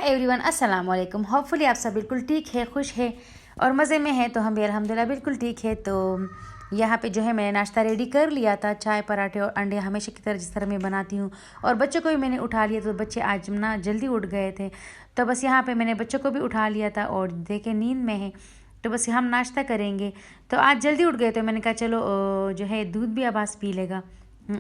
Everyone, अस्सलाम वालेकुम। Hopefully आप सब बिल्कुल ठीक है, खुश है और मज़े में है। तो हम भी अल्हम्दुलिल्लाह बिल्कुल ठीक है। तो यहाँ पे जो है मैंने नाश्ता रेडी कर लिया था, चाय पराठे और अंडे हमेशा की तरह जिस तरह मैं बनाती हूँ। और बच्चों को भी मैंने उठा लिया, तो बच्चे आज ना जल्दी उठ गए थे, तो बस यहाँ पे मैंने बच्चों को भी उठा लिया था और देखे नींद में है, तो बस हम नाश्ता करेंगे। तो आज जल्दी उठ गए, तो मैंने कहा चलो जो है दूध भी अब्बास पी लेगा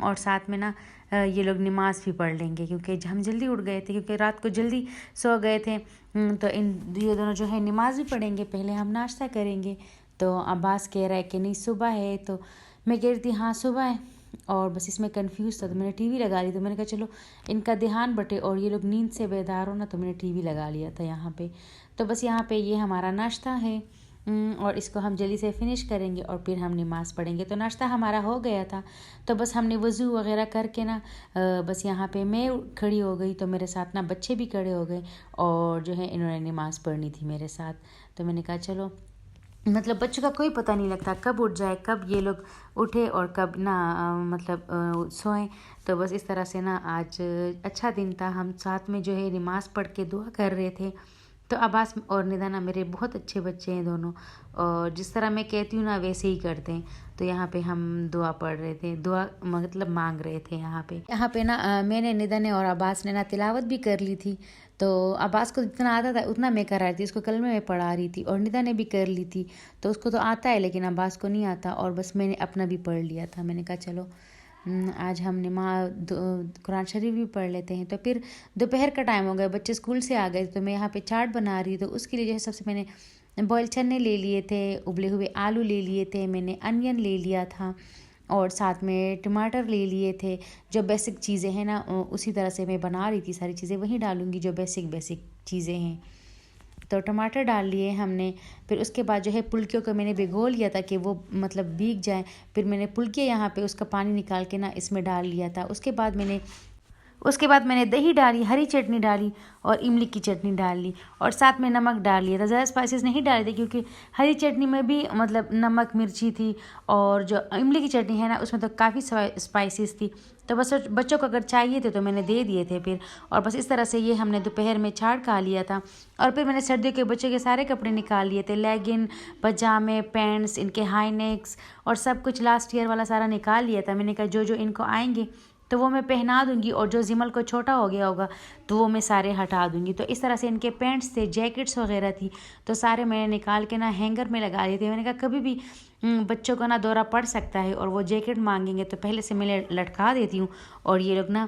और साथ में ना ये लोग नमाज़ भी पढ़ लेंगे, क्योंकि हम जल्दी उठ गए थे, क्योंकि रात को जल्दी सो गए थे। तो ये दोनों जो है नमाज़ भी पढ़ेंगे, पहले हम नाश्ता करेंगे। तो अब्बास कह रहा है कि नहीं सुबह है, तो मैं कह रही थी हाँ सुबह है, और बस इसमें कंफ्यूज था, तो मैंने टीवी लगा ली। तो मैंने कहा चलो इनका ध्यान बटे और ये लोग नींद से बेदार हो ना, तो मैंने टीवी लगा लिया था यहाँ पे। तो बस यहाँ पे ये हमारा नाश्ता है और इसको हम जल्दी से फिनिश करेंगे और फिर हम नमाज़ पढ़ेंगे। तो नाश्ता हमारा हो गया था, तो बस हमने वज़ू वगैरह करके ना बस यहाँ पे मैं खड़ी हो गई, तो मेरे साथ ना बच्चे भी खड़े हो गए और जो है इन्होंने नमाज़ पढ़नी थी मेरे साथ। तो मैंने कहा चलो, मतलब बच्चों का कोई पता नहीं लगता कब उठ जाए, कब ये लोग उठे और कब ना सोएं। तो बस इस तरह से ना आज अच्छा दिन था। हम साथ में जो है नमाज़ पढ़ के दुआ कर रहे थे। तो अब्बास और निदा ना मेरे बहुत अच्छे बच्चे हैं दोनों, और जिस तरह मैं कहती हूँ ना वैसे ही करते हैं। तो यहाँ पे हम दुआ पढ़ रहे थे, दुआ मतलब मांग रहे थे। यहाँ पे ना मैंने, निदा ने और अब्बास ने ना तिलावत भी कर ली थी। तो अब्बास को जितना आता था उतना मैं करा रही थी, उसको कलमे में पढ़ा रही थी, और निदा ने भी कर ली थी। तो उसको तो आता है लेकिन अब्बास को नहीं आता, और बस मैंने अपना भी पढ़ लिया था। मैंने कहा चलो आज हम कुरान शरीफ भी पढ़ लेते हैं। तो फिर दोपहर का टाइम हो गया, बच्चे स्कूल से आ गए, तो मैं यहाँ पे चाट बना रही। तो उसके लिए जो है सबसे मैंने बॉयल चने ले लिए थे, उबले हुए आलू ले लिए थे, मैंने अनियन ले लिया था और साथ में टमाटर ले लिए थे। जो बेसिक चीज़ें हैं ना उसी तरह से मैं बना रही थी, सारी चीज़ें वही डालूँगी जो बेसिक चीज़ें हैं। तो टमाटर डाल लिए हमने। फिर उसके बाद जो है पुल्कियों को मैंने भिगो लिया था कि वो मतलब भीग जाए। फिर मैंने पुल्कियाँ यहाँ पे उसका पानी निकाल के ना इसमें डाल लिया था। उसके बाद मैंने दही डाली, हरी चटनी डाली और इमली की चटनी डाल ली, और साथ में नमक डाल लिया था। ज़्यादा स्पाइसेस नहीं डाले थे, क्योंकि हरी चटनी में भी मतलब नमक मिर्ची थी, और जो इमली की चटनी है ना उसमें तो काफ़ी स्पाइसेस थी। तो बस बच्चों को अगर चाहिए थे तो मैंने दे दिए थे फिर। और बस इस तरह से ये हमने दोपहर में छाड़ खा लिया था। और फिर मैंने सर्दियों के बच्चों के सारे कपड़े निकाल लिए थे, लेगिन, पजामे, पैंट्स, इनके हाई नेक्स और सब कुछ लास्ट ईयर वाला सारा निकाल लिया था। मैंने कहा जो जो इनको आएंगे तो वो मैं पहना दूंगी, और जो जिमल को छोटा हो गया होगा तो वो मैं सारे हटा दूंगी। तो इस तरह से इनके पैंट्स थे, जैकेट्स वगैरह थी, तो सारे मैंने निकाल के ना हैंगर में लगा दिए थे। मैंने कहा कभी भी बच्चों को ना दौरा पड़ सकता है और वो जैकेट मांगेंगे, तो पहले से मैं लटका देती हूँ और ये लोग ना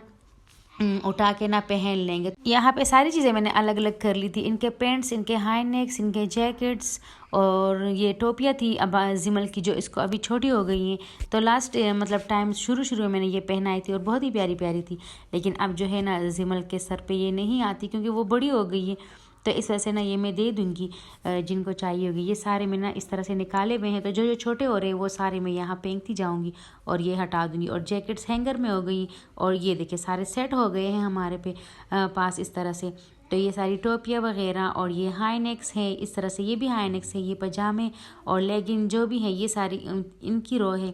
उठा के ना पहन लेंगे। यहाँ पे सारी चीज़ें मैंने अलग अलग कर ली थी, इनके पैंट्स, इनके हाई नेक्स, इनके जैकेट्स, और ये टोपियाँ थी अब जिमल की जो इसको अभी छोटी हो गई हैं। तो लास्ट मतलब टाइम शुरू में मैंने ये पहनाई थी और बहुत ही प्यारी प्यारी थी, लेकिन अब जो है ना जिमल के सर पे ये नहीं आती क्योंकि वो बड़ी हो गई है। तो इस वजह से ना ये मैं दे दूँगी जिनको चाहिए होगी। ये सारे मैं ना इस तरह से निकाले हुए हैं, तो जो जो छोटे हो रहे हैं वो सारे मैं यहाँ फेंकती जाऊँगी और ये हटा दूँगी। और जैकेट्स हैंगर में हो गई, और ये देखिए सारे सेट हो गए हैं हमारे पे पास इस तरह से। तो ये सारी टोपियाँ वगैरह और ये हाई नेक्स है, इस तरह से ये भी हाई नेक्स है, ये पजामे और लेगिन जो भी है ये सारी इनकी रो है,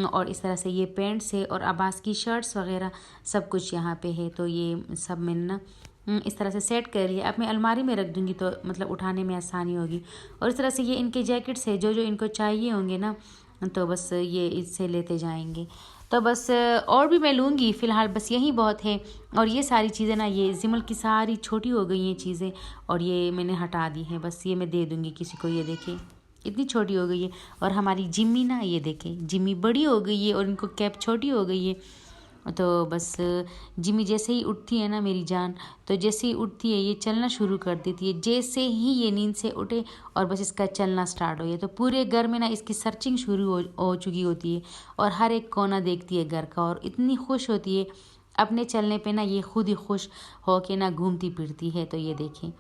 और इस तरह से ये पैंट्स है और अब्बास की शर्ट्स वगैरह सब कुछ यहाँ पे है। तो ये सब मैंने ना इस तरह से सेट कर लिया। अब मैं अलमारी में रख दूँगी तो मतलब उठाने में आसानी होगी। और इस तरह से ये इनके जैकेट्स है, जो जो इनको चाहिए होंगे ना तो बस ये इससे लेते जाएंगे। तो बस और भी मैं लूँगी, फ़िलहाल बस यही बहुत है। और ये सारी चीज़ें ना ये जिमल की सारी छोटी हो गई हैं चीज़ें, और ये मैंने हटा दी हैं, बस ये मैं दे दूँगी किसी को। ये देखिए इतनी छोटी हो गई है। और हमारी जिम्मी ना ये देखें, जिम्मी बड़ी हो गई है और इनको कैप छोटी हो गई है। तो बस जिम्मी जैसे ही उठती है ना मेरी जान, तो जैसे ही उठती है ये चलना शुरू कर देती है। जैसे ही ये नींद से उठे और बस इसका चलना स्टार्ट हो गया, तो पूरे घर में ना इसकी सर्चिंग शुरू हो चुकी होती है, और हर एक कोना देखती है घर का, और इतनी खुश होती है अपने चलने पे ना, ये खुद ही खुश हो के ना घूमती फिरती है। तो ये देखें,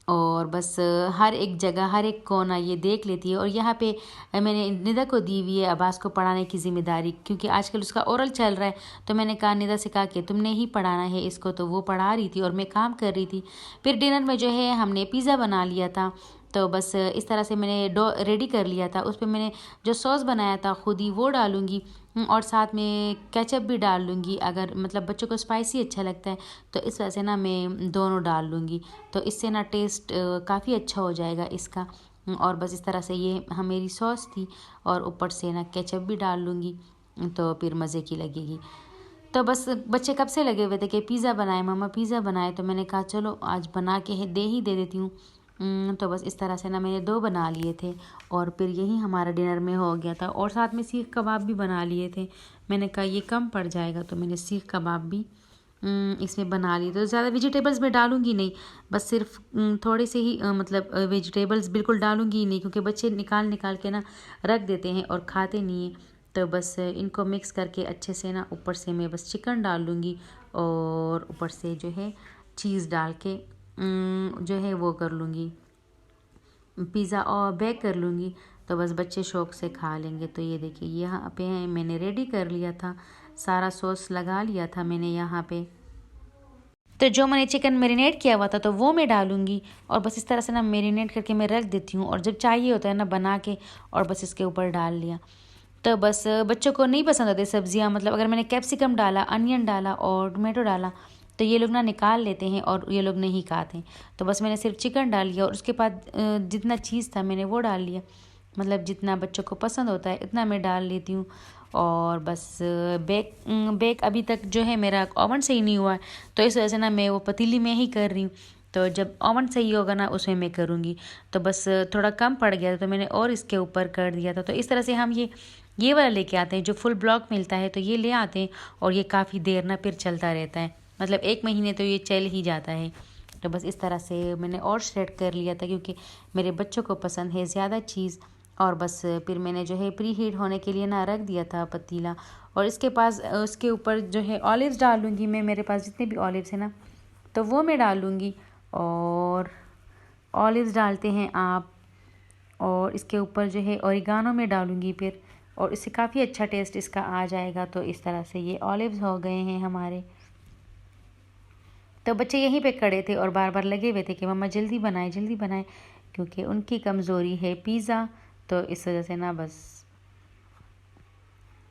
और बस हर एक जगह हर एक कोना ये देख लेती है। और यहाँ पे मैंने निदा को दी हुई है अब्बास को पढ़ाने की ज़िम्मेदारी, क्योंकि आजकल उसका ओरल चल रहा है। तो मैंने कहा निदा से कहा कि तुमने ही पढ़ाना है इसको, तो वो पढ़ा रही थी और मैं काम कर रही थी। फिर डिनर में जो है हमने पिज़्ज़ा बना लिया था। तो बस इस तरह से मैंने डो रेडी कर लिया था। उस पर मैंने जो सॉस बनाया था खुद ही वो डालूँगी, और साथ में केचप भी डाल लूँगी। अगर मतलब बच्चों को स्पाइसी अच्छा लगता है तो इस वजह से ना मैं दोनों डाल लूँगी, तो इससे ना टेस्ट काफ़ी अच्छा हो जाएगा इसका। और बस इस तरह से ये मेरी सॉस थी और ऊपर से ना केचप भी डाल लूँगी, तो फिर मज़े की लगेगी। तो बस बच्चे कब से लगे हुए थे कि पिज़्ज़ा बनाए मम्मा, पिज़्ज़ा बनाए, तो मैंने कहा चलो आज बना के दे देती हूँ। तो बस इस तरह से ना मैंने 2 बना लिए थे और फिर यही हमारा डिनर में हो गया था। और साथ में सीख कबाब भी बना लिए थे। मैंने कहा ये कम पड़ जाएगा, तो मैंने सीख कबाब भी इसमें बना लिए। तो ज़्यादा वेजिटेबल्स मैं डालूँगी नहीं, बस सिर्फ थोड़े से ही मतलब वेजिटेबल्स बिल्कुल डालूँगी ही नहीं, क्योंकि बच्चे निकाल के ना रख देते हैं और खाते नहीं हैं। तो बस इनको मिक्स करके अच्छे से ना ऊपर से मैं बस चिकन डाल लूँगी और ऊपर से जो है चीज़ डाल के जो है वो कर लूँगी, पिज़्ज़ा और बेक कर लूँगी। तो बस बच्चे शौक़ से खा लेंगे। तो ये देखिए यहाँ पे मैंने रेडी कर लिया था, सारा सॉस लगा लिया था मैंने यहाँ पे। तो जो मैंने चिकन मैरिनेट किया हुआ था तो वो मैं डालूँगी और बस इस तरह से ना मैरिनेट करके मैं रख देती हूँ, और जब चाहिए होता है ना बना के और बस इसके ऊपर डाल लिया। तो बस बच्चों को नहीं पसंद होती सब्जियां, मतलब अगर मैंने कैप्सिकम डाला, अनियन डाला और टमाटो डाला तो ये लोग ना निकाल लेते हैं और ये लोग नहीं खाते। तो बस मैंने सिर्फ चिकन डाल लिया और उसके बाद जितना चीज़ था मैंने वो डाल लिया, मतलब जितना बच्चों को पसंद होता है इतना मैं डाल लेती हूँ। और बस बेक अभी तक जो है मेरा ओवन से ही नहीं हुआ है, तो इस वजह से ना मैं वो पतीली में ही कर रही हूँ। तो जब ओवन सही होगा ना उसमें मैं करूँगी। तो बस थोड़ा कम पड़ गया तो मैंने और इसके ऊपर कर दिया था। तो इस तरह से हम ये वाला लेके आते हैं जो फुल ब्लॉक मिलता है, तो ये ले आते हैं और ये काफ़ी देर ना फिर चलता रहता है, मतलब 1 महीने तो ये चल ही जाता है। तो बस इस तरह से मैंने और श्रेड कर लिया था क्योंकि मेरे बच्चों को पसंद है ज़्यादा चीज़। और बस फिर मैंने जो है प्री हीट होने के लिए ना रख दिया था पतीला, और इसके पास उसके ऊपर जो है ऑलिव्स डाल लूँगी मैं, मेरे पास जितने भी ऑलिव्स हैं ना तो वो मैं डाल लूँगी। और ऑलिव्स डालते हैं आप, और इसके ऊपर जो है ओरिगानो में डालूँगी फिर, और इससे काफ़ी अच्छा टेस्ट इसका आ जाएगा। तो इस तरह से ये ऑलिव्स हो गए हैं हमारे। तो बच्चे यहीं पे खड़े थे और बार बार लगे हुए थे कि मम्मा जल्दी बनाए, क्योंकि उनकी कमज़ोरी है पिज़्ज़ा, तो इस वजह से ना बस।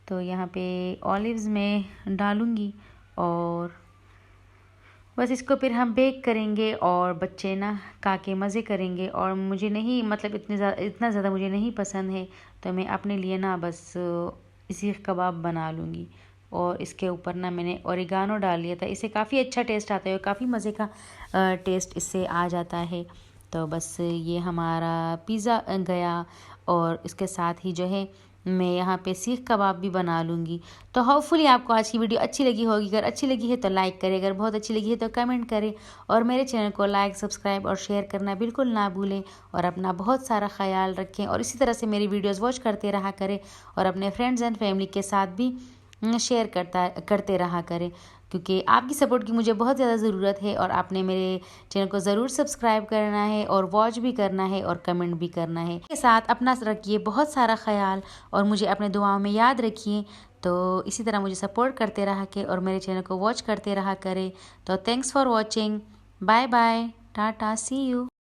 तो यहाँ पे ऑलिव्स में डालूँगी और बस इसको फिर हम बेक करेंगे और बच्चे ना खा के मज़े करेंगे। और मुझे नहीं, मतलब इतना ज़्यादा मुझे नहीं पसंद है, तो मैं अपने लिए ना बस सीख कबाब बना लूँगी। और इसके ऊपर ना मैंने ओरिगानो डाल लिया था, इससे काफ़ी अच्छा टेस्ट आता है और काफ़ी मज़े का टेस्ट इससे आ जाता है। तो बस ये हमारा पिज़्ज़ा गया, और इसके साथ ही जो है मैं यहाँ पे सीख कबाब भी बना लूँगी। तो होपफुली आपको आज की वीडियो अच्छी लगी होगी। अगर अच्छी लगी है तो लाइक करें, अगर बहुत अच्छी लगी है तो कमेंट करें, और मेरे चैनल को लाइक, सब्सक्राइब और शेयर करना बिल्कुल ना भूलें। और अपना बहुत सारा ख्याल रखें और इसी तरह से मेरी वीडियोज़ वॉच करते रहा करें, और अपने फ्रेंड्स एंड फैमिली के साथ भी शेयर करते रहा करें, क्योंकि आपकी सपोर्ट की मुझे बहुत ज़्यादा ज़रूरत है। और आपने मेरे चैनल को ज़रूर सब्सक्राइब करना है और वॉच भी करना है और कमेंट भी करना है। के साथ अपना रखिए बहुत सारा ख्याल, और मुझे अपने दुआओं में याद रखिए। तो इसी तरह मुझे सपोर्ट करते रहा के और मेरे चैनल को वॉच करते रहा करें। तो thanks for watching, bye bye, tata, see you.